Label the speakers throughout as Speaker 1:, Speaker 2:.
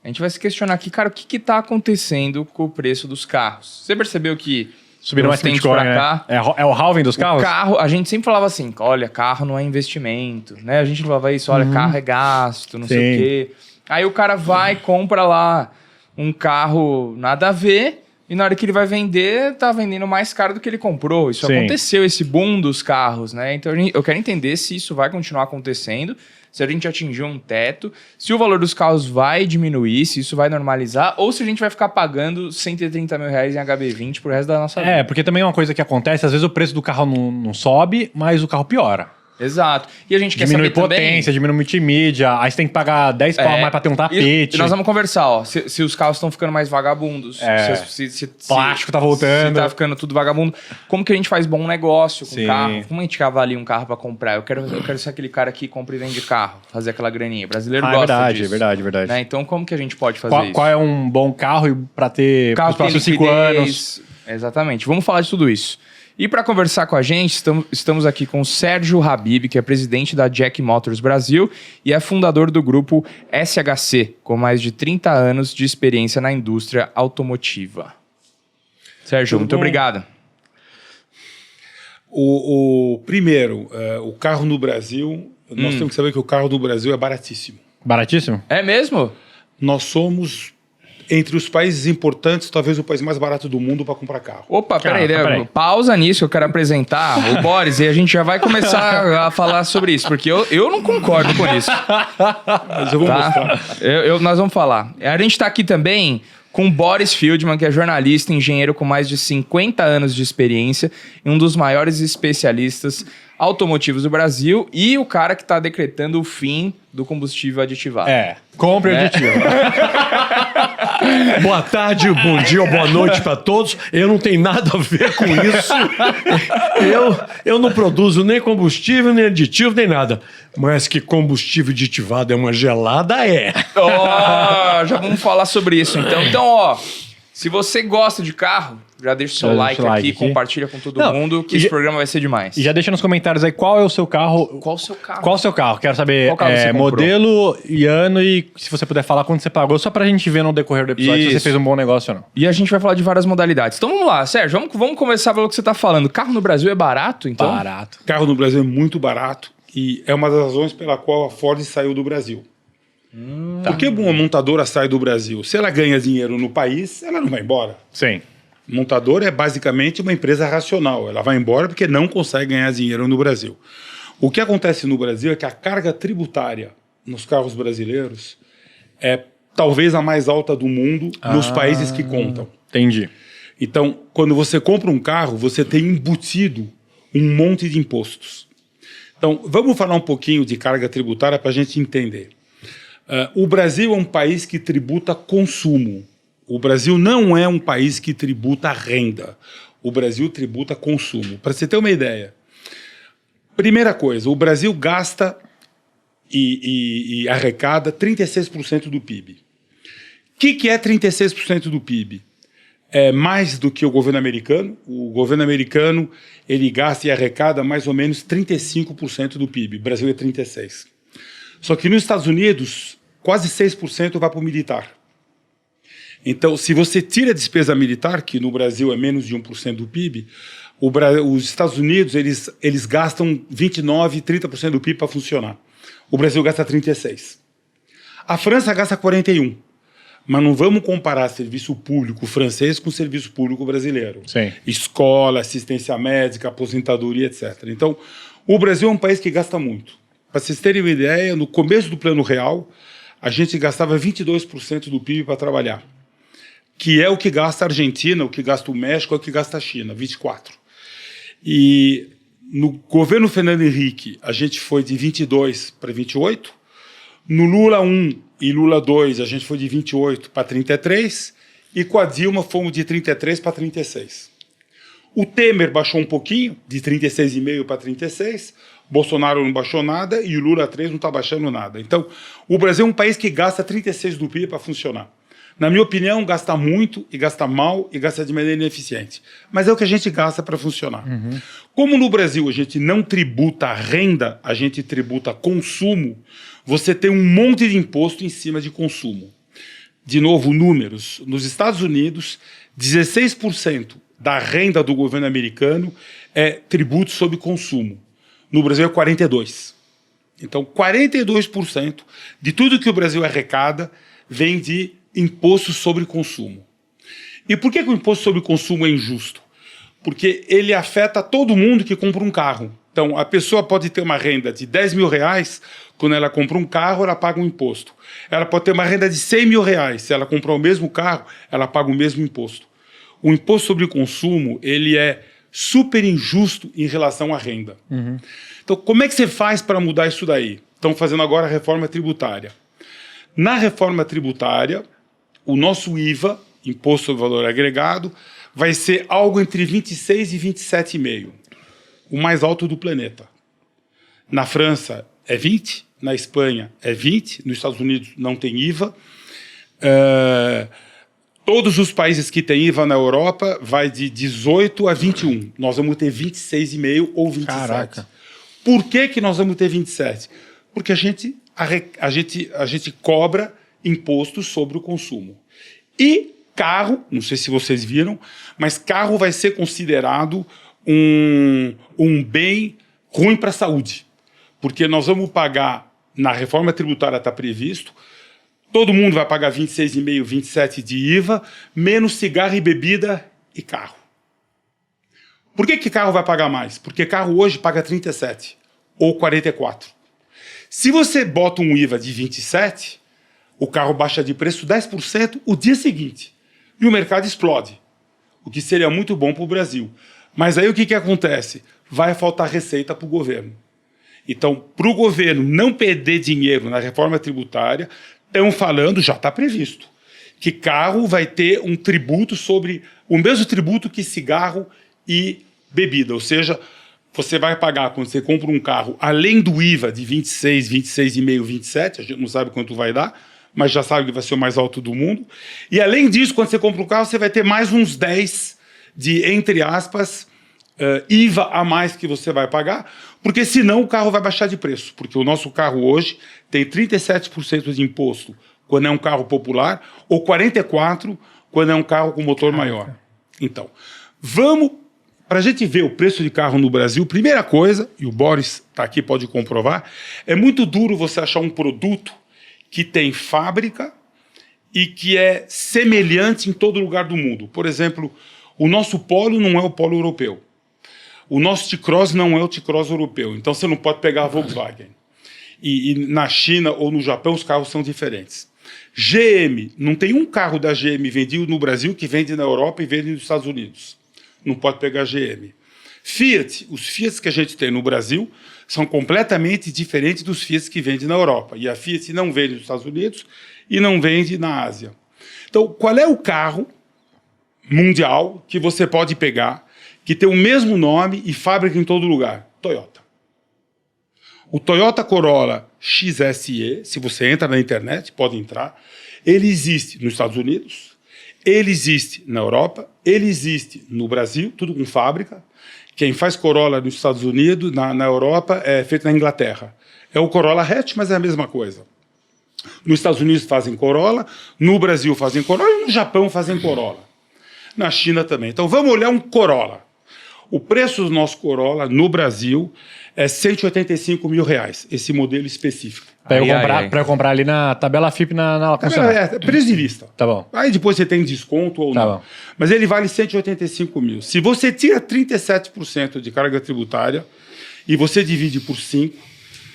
Speaker 1: a gente vai se questionar aqui, cara, o que está acontecendo com o preço dos carros? Você percebeu que
Speaker 2: subindo mais Bitcoin,
Speaker 1: pra
Speaker 2: né?
Speaker 1: cá,
Speaker 2: É o halving dos carros?
Speaker 1: O carro, a gente sempre falava assim, olha, carro não é investimento, né? A gente falava isso, olha, carro é gasto, não sei o quê. Aí o cara vai, compra lá um carro nada a ver, e na hora que ele vai vender, tá vendendo mais caro do que ele comprou. Isso aconteceu, esse boom dos carros, né? Então eu quero entender se isso vai continuar acontecendo, se a gente atingiu um teto, se o valor dos carros vai diminuir, se isso vai normalizar, ou se a gente vai ficar pagando 130 mil reais em HB20 pro resto da nossa vida.
Speaker 2: Porque também é uma coisa que acontece, às vezes o preço do carro não sobe, mas o carro piora.
Speaker 1: Exato. E a gente quer
Speaker 2: diminui
Speaker 1: saber
Speaker 2: potência,
Speaker 1: também...
Speaker 2: diminui multimídia, aí você tem que pagar 10 pau mais pra ter um tapete.
Speaker 1: E nós vamos conversar, ó, se os carros estão ficando mais vagabundos, se
Speaker 2: plástico tá voltando.
Speaker 1: Se tá ficando tudo vagabundo, como que a gente faz bom negócio com o carro? Como a gente avalia um carro pra comprar? Eu quero ser aquele cara que compra e vende carro, fazer aquela graninha. O brasileiro gosta disso.
Speaker 2: Verdade.
Speaker 1: Né? Então, como que a gente pode fazer isso?
Speaker 2: Qual é um bom carro pra ter
Speaker 1: Carro
Speaker 2: nos próximos 5 anos?
Speaker 1: Exatamente. Vamos falar de tudo isso. E para conversar com a gente, estamos aqui com o Sérgio Habib, que é presidente da Jack Motors Brasil e é fundador do grupo SHC, com mais de 30 anos de experiência na indústria automotiva. Sérgio, muito obrigado.
Speaker 3: Primeiro, o carro no Brasil, nós temos que saber que o carro no Brasil é baratíssimo.
Speaker 2: Baratíssimo?
Speaker 1: É mesmo?
Speaker 3: Nós somos... Entre os países importantes, talvez o país mais barato do mundo para comprar carro.
Speaker 1: Opa, peraí. Pausa nisso, eu quero apresentar o Boris e a gente já vai começar a falar sobre isso, porque eu não concordo com isso.
Speaker 3: Mas eu vou mostrar.
Speaker 1: Nós vamos falar. A gente está aqui também com o Boris Fieldman, que é jornalista e engenheiro com mais de 50 anos de experiência e um dos maiores especialistas automotivos do Brasil e o cara que está decretando o fim do combustível aditivado.
Speaker 2: Compre aditivo.
Speaker 4: Boa tarde, bom dia ou boa noite para todos. Eu não tenho nada a ver com isso. Eu não produzo nem combustível, nem aditivo, nem nada. Mas que combustível aditivado é uma gelada,
Speaker 1: Já vamos falar sobre isso, então. Então, se você gosta de carro, já deixa o seu like aqui, compartilha com todo mundo, que esse programa vai ser demais.
Speaker 2: E já deixa nos comentários aí qual é o seu carro.
Speaker 1: Qual o seu carro?
Speaker 2: Qual o seu carro? Quero saber modelo e ano e se você puder falar quanto você pagou, só pra gente ver no decorrer do episódio se você fez um bom negócio ou não.
Speaker 1: E a gente vai falar de várias modalidades. Então vamos lá, Sérgio, vamos começar pelo que você tá falando. Carro no Brasil é barato, então?
Speaker 2: Barato.
Speaker 3: Carro no Brasil é muito barato e é uma das razões pela qual a Ford saiu do Brasil. Por que uma montadora sai do Brasil? Se ela ganha dinheiro no país, ela não vai embora.
Speaker 2: Sim.
Speaker 3: Montadora é basicamente uma empresa racional. Ela vai embora porque não consegue ganhar dinheiro no Brasil. O que acontece no Brasil é que a carga tributária nos carros brasileiros é talvez a mais alta do mundo nos países que contam.
Speaker 2: Entendi.
Speaker 3: Então, quando você compra um carro, você tem embutido um monte de impostos. Então, vamos falar um pouquinho de carga tributária para a gente entender. O Brasil é um país que tributa consumo. O Brasil não é um país que tributa renda. O Brasil tributa consumo. Para você ter uma ideia, primeira coisa, o Brasil gasta e arrecada 36% do PIB. O que é 36% do PIB? É mais do que o governo americano. O governo americano ele gasta e arrecada mais ou menos 35% do PIB. O Brasil é 36%. Só que nos Estados Unidos, quase 6% vai para o militar. Então, se você tira a despesa militar, que no Brasil é menos de 1% do PIB, os Estados Unidos eles gastam 29%, 30% do PIB para funcionar. O Brasil gasta 36%. A França gasta 41%. Mas não vamos comparar serviço público francês com serviço público brasileiro.
Speaker 2: Sim.
Speaker 3: Escola, assistência médica, aposentadoria, etc. Então, o Brasil é um país que gasta muito. Para vocês terem uma ideia, no começo do Plano Real, a gente gastava 22% do PIB para trabalhar, que é o que gasta a Argentina, o que gasta o México, é o que gasta a China, 24%. E no governo Fernando Henrique, a gente foi de 22% para 28%. No Lula 1 e Lula 2, a gente foi de 28% para 33%. E com a Dilma, fomos de 33% para 36%. O Temer baixou um pouquinho, de 36,5% para 36%. Bolsonaro não baixou nada e o Lula 3 não está baixando nada. Então, o Brasil é um país que gasta 36% do PIB para funcionar. Na minha opinião, gasta muito e gasta mal e gasta de maneira ineficiente. Mas é o que a gente gasta para funcionar. Como no Brasil a gente não tributa renda, a gente tributa consumo, você tem um monte de imposto em cima de consumo. de novo, números. Nos Estados Unidos, 16% da renda do governo americano é tributo sobre consumo. No Brasil é 42%. Então, 42% de tudo que o Brasil arrecada vem de imposto sobre consumo. E por que o imposto sobre consumo é injusto? Porque ele afeta todo mundo que compra um carro. Então, a pessoa pode ter uma renda de 10 mil reais, quando ela compra um carro, ela paga um imposto. Ela pode ter uma renda de 100 mil reais, se ela comprar o mesmo carro, ela paga o mesmo imposto. O imposto sobre consumo, ele é super injusto em relação à renda. Então, como é que você faz para mudar isso daí? Estão fazendo agora a reforma tributária. Na reforma tributária, o nosso IVA, Imposto sobre Valor Agregado, vai ser algo entre 26 e 27,5%. O mais alto do planeta. Na França é 20%, na Espanha é 20%, nos Estados Unidos não tem IVA. Todos os países que têm IVA na Europa vai de 18 a 21. Nós vamos ter 26,5 ou 27.
Speaker 2: Caraca.
Speaker 3: Por que nós vamos ter 27? Porque a gente cobra impostos sobre o consumo. E carro, não sei se vocês viram, mas carro vai ser considerado um bem ruim para a saúde. Porque nós vamos pagar, na reforma tributária está previsto, todo mundo vai pagar 26,5, 27 de IVA, menos cigarro e bebida e carro. Por que carro vai pagar mais? Porque carro hoje paga 37 ou 44. Se você bota um IVA de 27, o carro baixa de preço 10% o dia seguinte. E o mercado explode. O que seria muito bom para o Brasil. Mas aí o que acontece? Vai faltar receita para o governo. Então, para o governo não perder dinheiro na reforma tributária, estão falando, já está previsto, que carro vai ter um tributo sobre o mesmo tributo que cigarro e bebida. Ou seja, você vai pagar quando você compra um carro, além do IVA de 26, 26,5, 27, a gente não sabe quanto vai dar, mas já sabe que vai ser o mais alto do mundo. E além disso, quando você compra um carro, você vai ter mais uns 10 de, entre aspas, IVA a mais que você vai pagar, porque senão o carro vai baixar de preço. Porque o nosso carro hoje tem 37% de imposto quando é um carro popular, ou 44% quando é um carro com motor maior. Então, vamos, para a gente ver o preço de carro no Brasil, primeira coisa, e o Boris está aqui, pode comprovar, é muito duro você achar um produto que tem fábrica e que é semelhante em todo lugar do mundo. Por exemplo, o nosso Polo não é o Polo europeu. O nosso T-Cross não é o T-Cross europeu. Então você não pode pegar a Volkswagen. E na China ou no Japão os carros são diferentes. GM, não tem um carro da GM vendido no Brasil que vende na Europa e vende nos Estados Unidos. Não pode pegar GM. Fiat, os Fiat que a gente tem no Brasil são completamente diferentes dos Fiat que vende na Europa. E a Fiat não vende nos Estados Unidos e não vende na Ásia. Então, qual é o carro mundial que você pode pegar que tem o mesmo nome e fábrica em todo lugar? Toyota. O Toyota Corolla XSE, se você entra na internet, pode entrar, ele existe nos Estados Unidos, ele existe na Europa, ele existe no Brasil, tudo com fábrica. Quem faz Corolla nos Estados Unidos, na Europa, é feito na Inglaterra. É o Corolla hatch, mas é a mesma coisa. Nos Estados Unidos fazem Corolla, no Brasil fazem Corolla e no Japão fazem Corolla. Na China também. Então vamos olhar um Corolla. O preço do nosso Corolla no Brasil é R$185 mil, esse modelo específico.
Speaker 2: Para eu comprar ali na tabela FIP na concessionária.
Speaker 3: É preço de vista.
Speaker 2: Tá bom.
Speaker 3: Aí depois você tem desconto ou não. Bom. Mas ele vale 185 mil. Se você tira 37% de carga tributária e você divide por 5,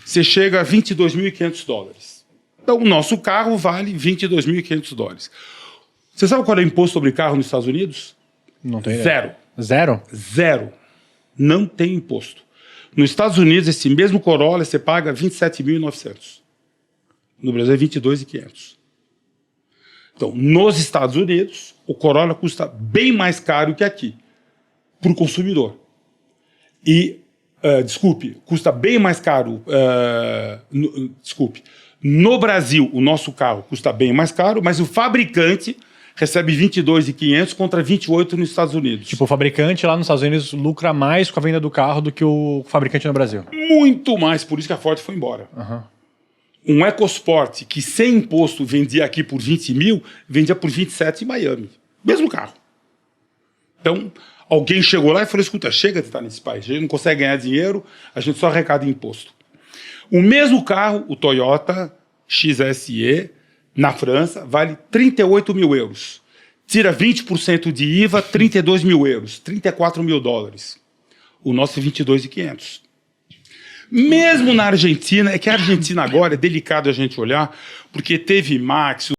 Speaker 3: você chega a $22.500. Então o nosso carro vale $22.500. Você sabe qual é o imposto sobre carro nos Estados Unidos?
Speaker 2: Não tem ideia.
Speaker 3: Zero.
Speaker 2: Zero?
Speaker 3: Zero. Não tem imposto. Nos Estados Unidos, esse mesmo Corolla, você paga R$27.900. No Brasil é R$22.500. Então, nos Estados Unidos, o Corolla custa bem mais caro que aqui, para o consumidor. E, custa bem mais caro, no Brasil, o nosso carro custa bem mais caro, mas o fabricante recebe R$22.500 contra R$28 nos Estados Unidos.
Speaker 2: Tipo, o fabricante lá nos Estados Unidos lucra mais com a venda do carro do que o fabricante no Brasil.
Speaker 3: Muito mais, por isso que a Ford foi embora. Um EcoSport que sem imposto vendia aqui por 20 mil, vendia por 27 em Miami. Mesmo carro. Então, alguém chegou lá e falou, escuta, chega de estar nesse país, a gente não consegue ganhar dinheiro, a gente só arrecada imposto. O mesmo carro, o Toyota XSE, na França, vale 38 mil euros. Tira 20% de IVA, 32 mil euros, 34 mil dólares. O nosso é 22.500. Mesmo na Argentina, é que a Argentina agora é delicado a gente olhar, porque teve Max,